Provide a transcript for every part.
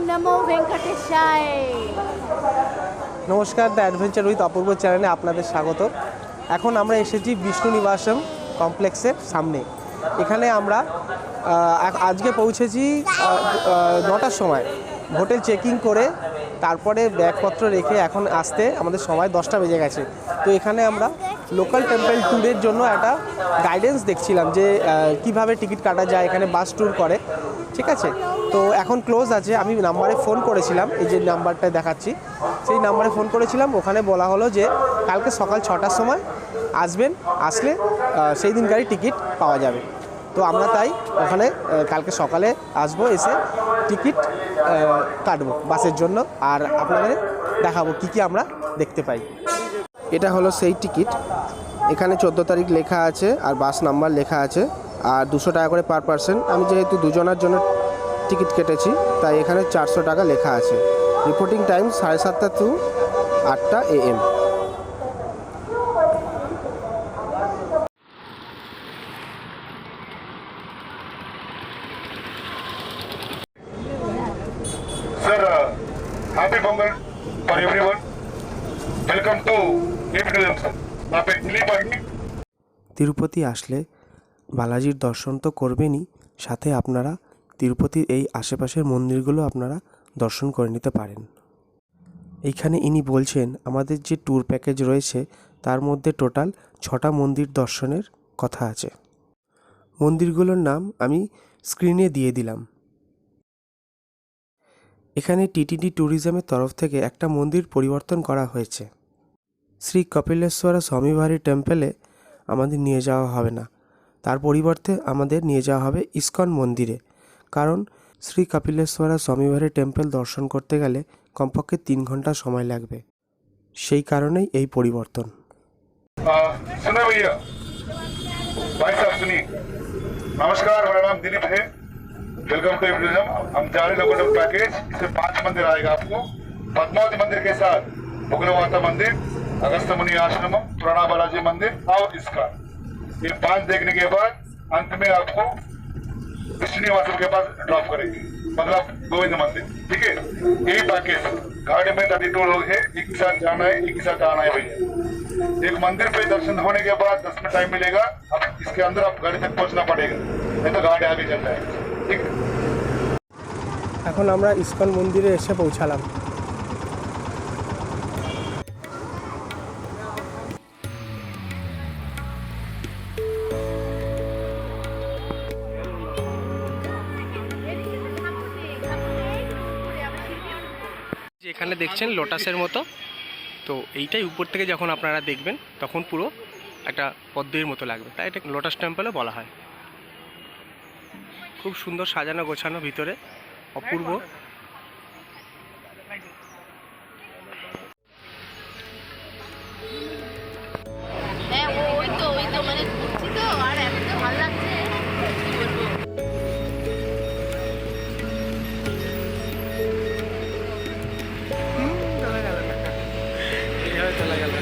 নমো ভেঙ্কটেশায়। নমস্কার, the adventure with অপূর্ব চ্যানেলে আপনাদের স্বাগত। এখন আমরা এসেছি বিষ্ণু নিবাসম কমপ্লেক্সের সামনে। এখানে আমরা আজকে পৌঁছেছি 9টার সময়। হোটেল চেকিং করে তারপরে ব্যাগপত্র রেখে এখন আসতে আমাদের সময় 10টা বেজে গেছে। তো এখানে আমরা লোকাল টেম্পল ট্যুরের জন্য একটা গাইডেন্স দেখছিলাম যে কিভাবে টিকিট কাটা যায়, এখানে বাস ট্যুর করে, ঠিক আছে। তো এখন ক্লোজ আছে। আমি নাম্বারে ফোন করেছিলাম, এই যে নাম্বারটা দেখাচ্ছি, সেই নাম্বারে ফোন করেছিলাম। ওখানে বলা হলো যে কালকে সকাল 6টার সময় আসবেন, আসলে সেই দিনকারই টিকিট পাওয়া যাবে। তো আমরা তাই ওখানে কালকে সকালে আসবো, এসে টিকিট কাটবো বাসের জন্য, আর আপনাদের দেখাবো কী কী আমরা দেখতে পাই। এটা হলো সেই টিকিট। এখানে 14 তারিখ লেখা আছে আর বাস নাম্বার লেখা আছে, আর 200 টাকা করে পার পারসন। আমি যেহেতু দুজনের জন্য টিকিট কেটেছি তাই এখানে 400 টাকা লেখা আছে। Reporting time 7:30 to 8টা AM। Sir, happy Pongal for everyone. Welcome to APTM, sir. आप इटली पार्टी। তিরুপতি আসলে বালাজির দর্শন তো করবেনই, সাথে আপনারা তিরুপতির এই আশেপাশের মন্দিরগুলো আপনারা দর্শন করে নিতে পারেন। এইখানে ইনি বলছেন আমাদের যে ট্যুর প্যাকেজ রয়েছে তার মধ্যে টোটাল 6টা মন্দির দর্শনের কথা আছে। মন্দিরগুলোর নাম আমি স্ক্রিনে দিয়ে দিলাম। এখানে টিটিডি ট্যুরিজমের তরফ থেকে একটা মন্দির পরিবর্তন করা হয়েছে। শ্রী কপিলেশ্বরা স্বামীবাড়ি টেম্পলে আমাদের নিয়ে যাওয়া হবে না, তার পরিবর্তে আমাদের নিয়ে যাওয়া হবে ইস্কন মন্দিরে। কারণ শ্রী কপিলেশ্বরা স্বামীবাড়ি টেম্পল দর্শন করতে গেলে কমপক্ষে 3 ঘন্টা সময় লাগবে, সেই কারণেই এই পরিবর্তন। सुनो भैया, भाई साहब सुनिए। नमस्कार, मेरा नाम दिलीप है। Welcome to APTM. हम जा रहे लोकल पैकेज। इसमें 5 मंदिर आएगा आपको। पद्मावती मंदिर के साथ भुगलवाता मंदिर, अगस्त मुनि आश्रम, पुराना बालाजी मंदिर और इसका, ये 5 देखने के बाद अंत में आपको विष्णु निवासम के पास ड्रॉप करेंगे, मतलब गोविंद मंदिर, ठीक है। यही पैकेज। गाड़ी में 32 लोग हैं, एक साथ जाना है, एक साथ आना है भैया। एक मंदिर पे दर्शन होने के बाद 10 मिनट टाइम मिलेगा। अब इसके अंदर आप गाड़ी तक पहुंचना पड़ेगा, नहीं तो गाड़ी आगे चल जाएगी, ठीक। এখন আমরা ইস্কন মন্দিরে এসে পৌঁছালাম। এখানে দেখছেন লোটাসের মতো, তো এইটাই উপর থেকে যখন আপনারা দেখবেন তখন পুরো একটা পদ্মের মতো লাগবে, তাই এটা লোটাস টেম্পলও বলা হয়। খুব সুন্দর সাজানো গোছানো, ভিতরে অপূর্ব। হ্যাঁ, ওই তো মানে ঘুরছি তো, আর এত ভালো লাগছে কি বলবো। এইভাবে চলে গেল।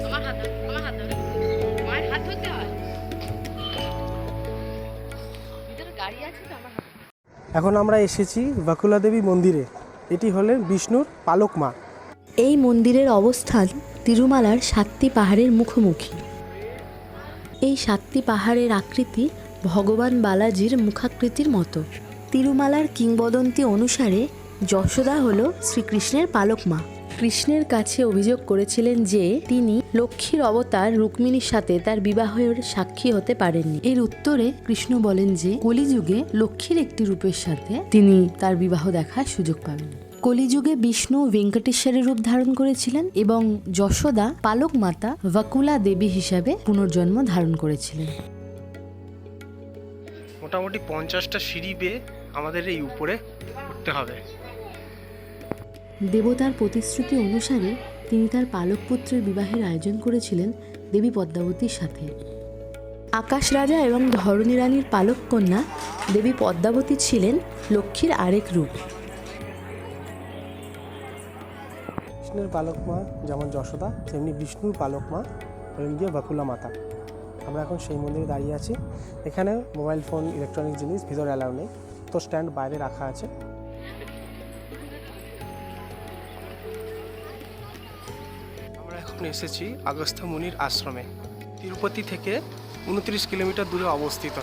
আমার হাত ধরো, মায়ের হাত ধরতে হয়। ভিতরে গাড়ি আছে তো, আমার হাত। এখন আমরা এসেছি বাকুলা দেবী মন্দিরে। এটি হলেন বিষ্ণুর পালক মা। এই মন্দিরের অবস্থান তিরুমালার 7টি পাহাড়ের মুখোমুখি। এই 7টি পাহাড়ের আকৃতি ভগবান বালাজির মুখাকৃতির মতো। তিরুমালার কিংবদন্তি অনুসারে যশোদা হল শ্রীকৃষ্ণের পালক মা। কৃষ্ণের কাছে অভিযোগ করেছিলেন যে তিনি লক্ষ্মীর অবতার রুক্মিণীর সাথে তার বিবাহের সাক্ষী হতে পারেননি। এর উত্তরে কৃষ্ণ বলেন যে কলিযুগে লক্ষ্মীর একটি রূপের সাথে তিনি তার বিবাহ দেখার সুযোগ পাবেন। কলিযুগে বিষ্ণু ভেঙ্কটেশ্বরের রূপ ধারণ করেছিলেন এবং যশোদা পালক মাতা বাকুলা দেবী হিসাবে পুনর্জন্ম ধারণ করেছিলেন। মোটামুটি 50টা সিঁড়ি বেয়ে আমাদের এই উপরে উঠতে হবে। দেবতার প্রতিশ্রুতি অনুসারে তিনি তার পালক পুত্রের বিবাহের আয়োজন করেছিলেন দেবী পদ্মাবতীর সাথে। আকাশ রাজা এবং ধরণী রানীর পালক কন্যা দেবী পদ্মাবতী ছিলেন লক্ষ্মীর আরেক রূপ। কৃষ্ণের পালক মা যেমন যশোদা, তেমনি বিষ্ণুর পালক মা হলেন গিয়ে বাকুলা মাতা। আমরা এখন সেই মন্দিরে দাঁড়িয়ে আছি। এখানে মোবাইল ফোন, ইলেকট্রনিক জিনিস ভিতরে অ্যালাউ নেই, তো স্ট্যান্ড বাইরে রাখা আছে। আমরা এখন এসেছি আগস্ত্য মুনির আশ্রমে, তিরুপতি থেকে 29 কিলোমিটার দূরে অবস্থিত।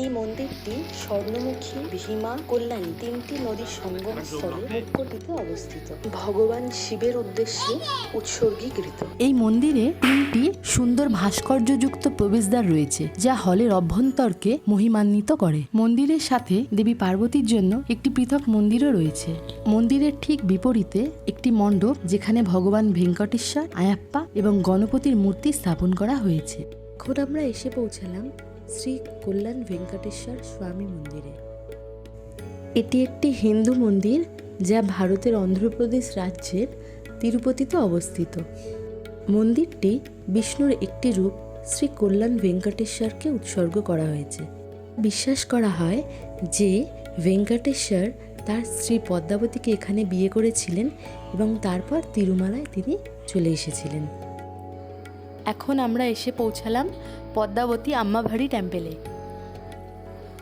এই মন্দিরটি স্বর্ণমুখী, ভীমা, কল্যাণী তিনটি নদীর সঙ্গম স্থলে মুখ্যটিতে অবস্থিত, ভগবান শিবের উদ্দেশ্যে উৎসর্গীকৃত। এই মন্দিরে 3টি সুন্দর ভাস্কর্যযুক্ত প্রবেশদ্বার রয়েছে, যা হলের অভ্যন্তরকে মহিমান্বিত করে। মন্দিরের সাথে দেবী পার্বতীর জন্য একটি পৃথক মন্দিরও রয়েছে। মন্দিরের ঠিক বিপরীতে একটি মণ্ডপ, যেখানে ভগবান ভেঙ্কটেশ্বর, আয়াপ্পা এবং গণপতির মূর্তি স্থাপন করা হয়েছে। এখন আমরা এসে পৌঁছালাম শ্রী কল্যাণ ভেঙ্কটেশ্বর স্বামী মন্দিরে। এটি একটি হিন্দু মন্দির, যা ভারতের অন্ধ্রপ্রদেশ রাজ্যের তিরুপতিতে অবস্থিত। মন্দিরটি বিষ্ণুর একটি রূপ শ্রী কল্যাণ ভেঙ্কটেশ্বরকে উৎসর্গ করা হয়েছে। বিশ্বাস করা হয় যে ভেঙ্কটেশ্বর তার স্ত্রী পদ্মাবতীকে এখানে বিয়ে করেছিলেন এবং তারপর তিরুমালায় তিনি চলে এসেছিলেন। এখন আমরা এসে পৌঁছালাম পদ্মাবতী আম্মাভারি টেম্পেলে।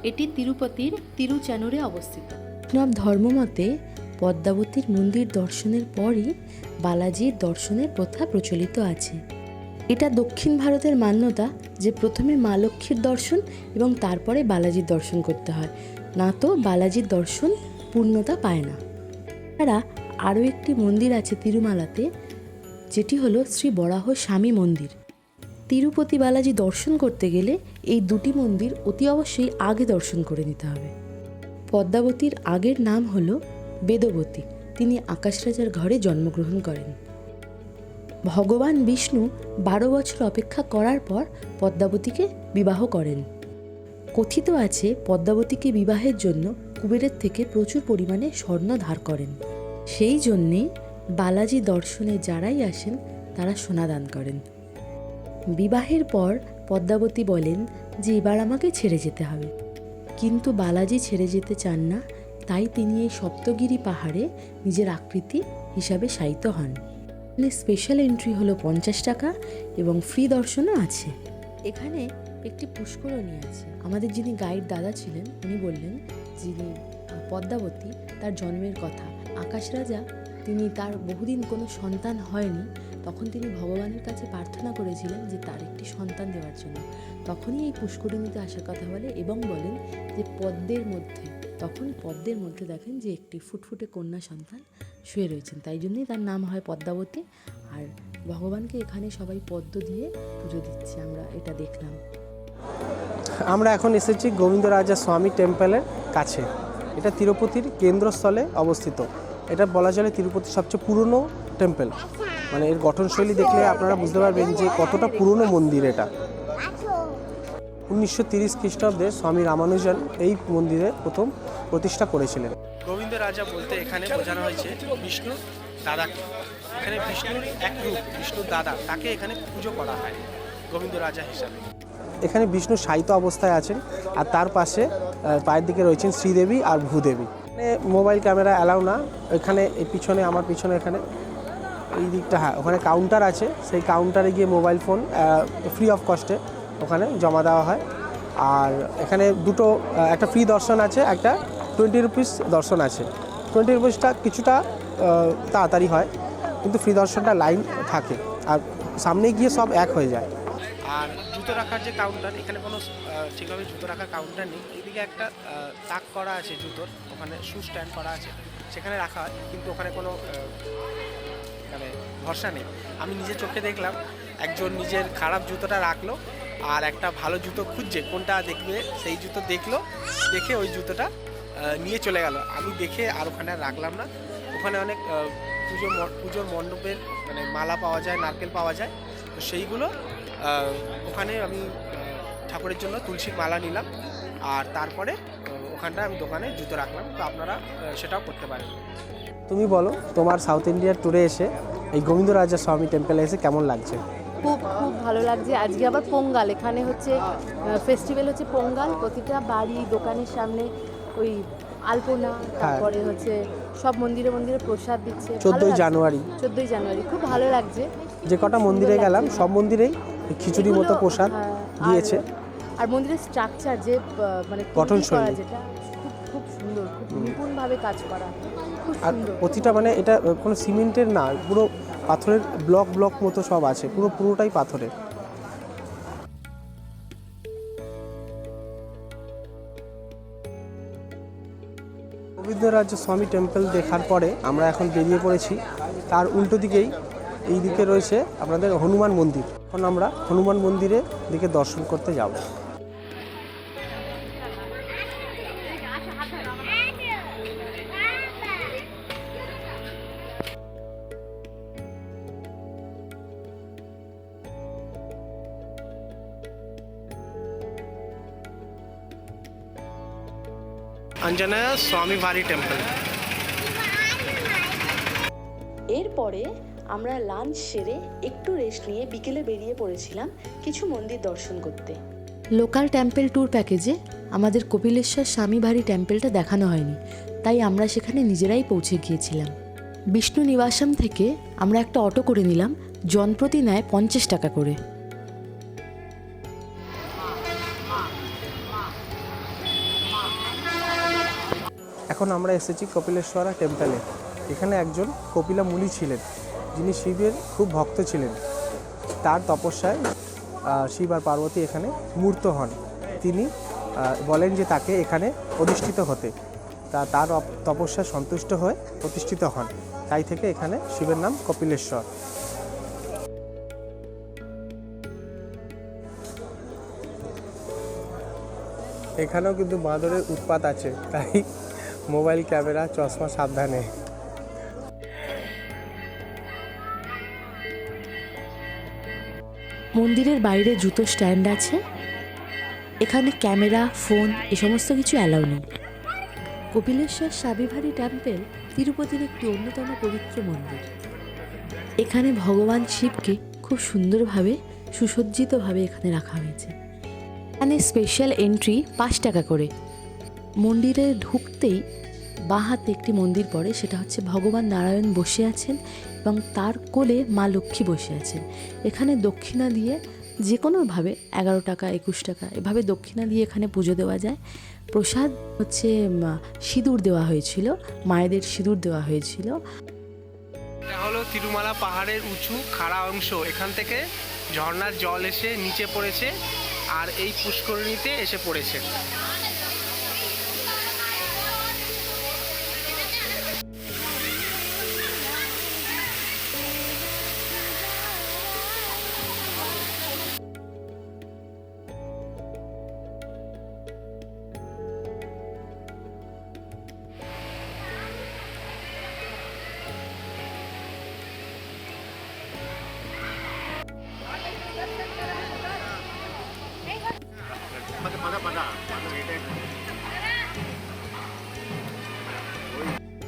এটি তিরুপতির তিরুচানুরে অবস্থিত। বৈষ্ণব ধর্মমতে পদ্মাবতীর মন্দির দর্শনের পরই বালাজির দর্শনের প্রথা প্রচলিত আছে। এটা দক্ষিণ ভারতের মান্যতা যে প্রথমে মা লক্ষ্মীর দর্শন এবং তারপরে বালাজির দর্শন করতে হয়, না তো বালাজির দর্শন পূর্ণতা পায় না। তারা আরও একটি মন্দির আছে তিরুমালাতে, যেটি হলো শ্রী বরাহ স্বামী মন্দির। তিরুপতি বালাজি দর্শন করতে গেলে এই দুটি মন্দির অতি অবশ্যই আগে দর্শন করে নিতে হবে। পদ্মাবতীর আগের নাম হলো বেদবতী। তিনি আকাশ রাজার ঘরে জন্মগ্রহণ করেন। ভগবান বিষ্ণু 12 বছর অপেক্ষা করার পর পদ্মাবতীকে বিবাহ করেন। কথিত আছে পদ্মাবতীকে বিবাহের জন্য কুবেরের থেকে প্রচুর পরিমাণে স্বর্ণ ধার করেন। সেই জন্যে বালাজি দর্শনে যারাই আসেন তারা সোনা দান করেন। বিবাহের পর পদ্মাবতী বলেন যে এবার আমাকে ছেড়ে যেতে হবে, কিন্তু বালাজি ছেড়ে যেতে চান না। তাই তিনি এই সপ্তগিরি পাহাড়ে নিজের আকৃতি হিসাবে শায়িত হন। স্পেশাল এন্ট্রি হলো 50 টাকা এবং ফ্রি দর্শনও আছে। এখানে একটি পুষ্করণী আছে। আমাদের যিনি গাইড দাদা ছিলেন উনি বললেন যিনি পদ্মাবতী তার জন্মের কথা। আকাশ রাজা তিনি তার বহুদিন কোনো সন্তান হয়নি, তখন তিনি ভগবানের কাছে প্রার্থনা করেছিলেন যে তার একটি সন্তান দেওয়ার জন্য। তখনই এই পুষ্করিণীতে আসার কথা বলে এবং বলেন যে পদ্মের মধ্যে দেখেন যে একটি ফুটফুটে কন্যা সন্তান শুয়ে রয়েছেন, তাই জন্যই তার নাম হয় পদ্মাবতী। আর ভগবানকে এখানে সবাই পদ্ম দিয়ে পুজো দিচ্ছে, আমরা এটা দেখলাম। আমরা এখন এসেছি গোবিন্দরাজা স্বামী টেম্পলের কাছে। এটা তিরুপতির কেন্দ্রস্থলে অবস্থিত। এটা বলা চলে তিরুপতির সবচেয়ে পুরনো টেম্পল। মানে এর গঠনশৈলী দেখলে আপনারা বুঝতে পারবেন যে কতটা পুরনো মন্দির এটা। 1930 খ্রিস্টাব্দে স্বামী রামানুজন এই মন্দিরে প্রথম প্রতিষ্ঠা করেছিলেন। গোবিন্দ রাজা বলতে এখানে বোঝানো হয়েছে বিষ্ণুর দাদাকে। এখানে বিষ্ণুর এক রূপ, বিষ্ণুর দাদা, তাকে এখানে পুজো করা হয় গোবিন্দ রাজা হিসাবে। এখানে বিষ্ণু শায়িত অবস্থায় আছেন আর তার পাশে পায়ের দিকে রয়েছেন শ্রীদেবী আর ভূদেবী। মোবাইল ক্যামেরা অ্যালাউ না। এখানে পিছনে, আমার পিছনে এখানে এই দিকটা, হ্যাঁ, ওখানে কাউন্টার আছে। সেই কাউন্টারে গিয়ে মোবাইল ফোন ফ্রি অফ কস্টে ওখানে জমা দেওয়া হয়। আর এখানে দুটো, একটা ফ্রি দর্শন আছে, একটা 20 রুপিস দর্শন আছে। 20 রুপিসটা কিছুটা তাড়াতাড়ি হয়, কিন্তু ফ্রি দর্শনটা লাইন থাকে আর সামনে গিয়ে সব এক হয়ে যায়। আর জুতো রাখার যে কাউন্টার, এখানে কোনো ঠিকভাবে জুতো রাখার কাউন্টার নেই। এইদিকে একটা তাক করা আছে জুতোর, ওখানে শু স্ট্যান্ড করা আছে, সেখানে রাখা হয়, কিন্তু ওখানে কোনো মানে ভরসা নেই। আমি নিজের চোখে দেখলাম একজন নিজের খারাপ জুতোটা রাখলো আর একটা ভালো জুতো খুঁজছে কোনটা দেখবে, সেই জুতো দেখলো, দেখে ওই জুতোটা নিয়ে চলে গেল। আমি দেখে আর ওখানে রাখলাম না। ওখানে অনেক পুজোর মণ্ডপের মানে মালা পাওয়া যায়, নারকেল পাওয়া যায়, তো সেইগুলো ওখানে আমি ঠাকুরের জন্য তুলসীর মালা নিলাম আর তারপরে ওখানটা আমি দোকানে জুতো রাখলাম। তো আপনারা সেটাও করতে পারেন। তুমি বলো, তোমার সাউথ ইন্ডিয়ার ট্যুরে এসে এই গোবিন্দরাজা স্বামী টেম্পলে এসে কেমন লাগছে? খুব খুব ভালো লাগছে। আজকে আবার পোঙ্গাল, এখানে হচ্ছে ফেস্টিভ্যাল হচ্ছে পোঙ্গাল। প্রতিটা বাড়ি দোকানের সামনে ওই আলপনা, তারপরে হচ্ছে সব মন্দিরে মন্দিরে প্রসাদ দিচ্ছে। 14 জানুয়ারি খুব ভালো লাগছে। যে কটা মন্দিরে গেলাম সব মন্দিরেই খিচুড়ি মতো এগুলো, প্রসাদ হ্যাঁ, দিয়েছে। আর মন্দিরের স্ট্রাকচার যে মানে তৈরি গঠনশৈলী। করা যেটা খুব খুব সুন্দর, খুব নিপুণভাবে কাজ করা, খুব আর সুন্দর। প্রতিটা মানে এটা কোনো সিমেন্টের না, পুরো পাথরের ব্লক ব্লক মতো সব আছে, পুরোটাই পাথরের। গোবিন্দরাজ্য স্বামী টেম্পল দেখার পরে আমরা এখন বেরিয়ে পড়েছি। তার উল্টো দিকেই এই দিকে রয়েছে আপনাদের হনুমান মন্দির। এখন আমরা হনুমান মন্দিরে দিকে দর্শন করতে যাব। अंजनेय स्वामी भारी टेम्पल। এরপরে আমরা লাঞ্চ সেরে একটু রেস্ট নিয়ে বিকেলে বেরিয়ে পড়েছিলাম কিছু মন্দির দর্শন করতে। লোকাল টেম্পল ট্যুর প্যাকেজে আমাদের কপিলেশ্বর স্বামীভারি টেম্পলটা দেখানো হয়নি, তাই আমরা সেখানে নিজেরাই পৌঁছে গিয়েছিলাম। বিষ্ণু নিবাসম থেকে আমরা একটা অটো করে নিলাম, জনপ্রতি নেয় 50 টাকা করে। এখন আমরা এসেছি কপিলেশ্বরা টেম্পলে। এখানে একজন কপিলা মুনি ছিলেন, যিনি শিবের খুব ভক্ত ছিলেন। তার তপস্যায় শিব আর পার্বতী এখানে মূর্ত হন। তিনি বলেন যে তাকে এখানে অধিষ্ঠিত হতে, তার তপস্যা সন্তুষ্ট হয়ে প্রতিষ্ঠিত হন। তাই থেকে এখানে শিবের নাম কপিলেশ্বর। এখানেও কিন্তু বাঁদরের উৎপাত আছে, তাই মোবাইল ক্যামেরা চশমা সাবধানে। মন্দিরের বাইরে জুতো স্ট্যান্ড আছে। এখানে ক্যামেরা, ফোন এ সমস্ত কিছু অ্যালাউ নেই। কপিলেশ্বর স্বামীভারি টেম্পল তিরুপতির একটি অন্যতম পবিত্র মন্দির। এখানে ভগবান শিবকে খুব সুন্দরভাবে সুসজ্জিতভাবে এখানে রাখা হয়েছে। এখানে স্পেশাল এন্ট্রি 5 টাকা করে। মন্দিরে ঢুকতেই বাঁ হাতে একটি মন্দির পড়ে, সেটা হচ্ছে ভগবান নারায়ণ বসে আছেন এবং তার কোলে মা লক্ষ্মী বসে আছেন। এখানে দক্ষিণা দিয়ে যে কোনোভাবে 11 টাকা 21 টাকা এভাবে দক্ষিণা দিয়ে এখানে পুজো দেওয়া যায়। প্রসাদ হচ্ছে সিঁদুর দেওয়া হয়েছিল, মায়েদের সিঁদুর দেওয়া হয়েছিল। এটা হলো তিরুমালা পাহাড়ের উঁচু খাড়া অংশ। এখান থেকে ঝর্ণার জল এসে নিচে পড়েছে আর এই পুষ্করিণীতে এসে পড়েছে।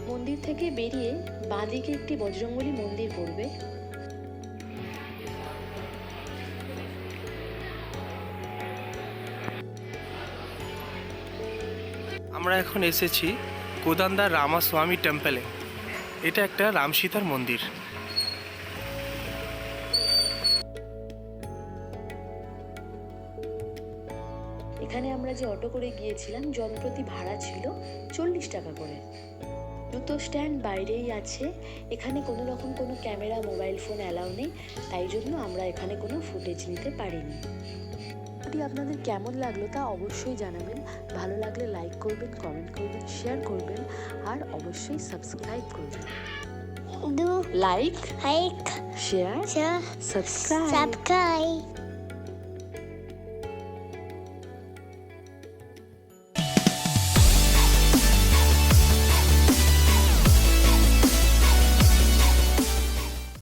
মন্দির থেকে বেরিয়ে বাঁদিকে একটি বজরংবলী মন্দির পড়বে। আমরা এখন এসেছি কোদান্দা রামাস্বামী টেম্পলে। এটা একটা রাম সীতার মন্দির। এখানে আমরা যে অটো করে গিয়েছিলাম জনপ্রতি ভাড়া ছিল 40 টাকা করে। জুতো স্ট্যান্ড বাইরেই আছে। এখানে কোনো রকম কোনো ক্যামেরা, মোবাইল ফোন অ্যালাউ নেই, তাই জন্য আমরা এখানে কোনো ফুটেজ নিতে পারিনি। যদি আপনাদের কেমন লাগলো তা অবশ্যই জানাবেন। ভালো লাগলে লাইক করবেন, কমেন্ট করবেন, শেয়ার করবেন আর অবশ্যই সাবস্ক্রাইব করবেন। Do like, like, share, share, subscribe. subscribe.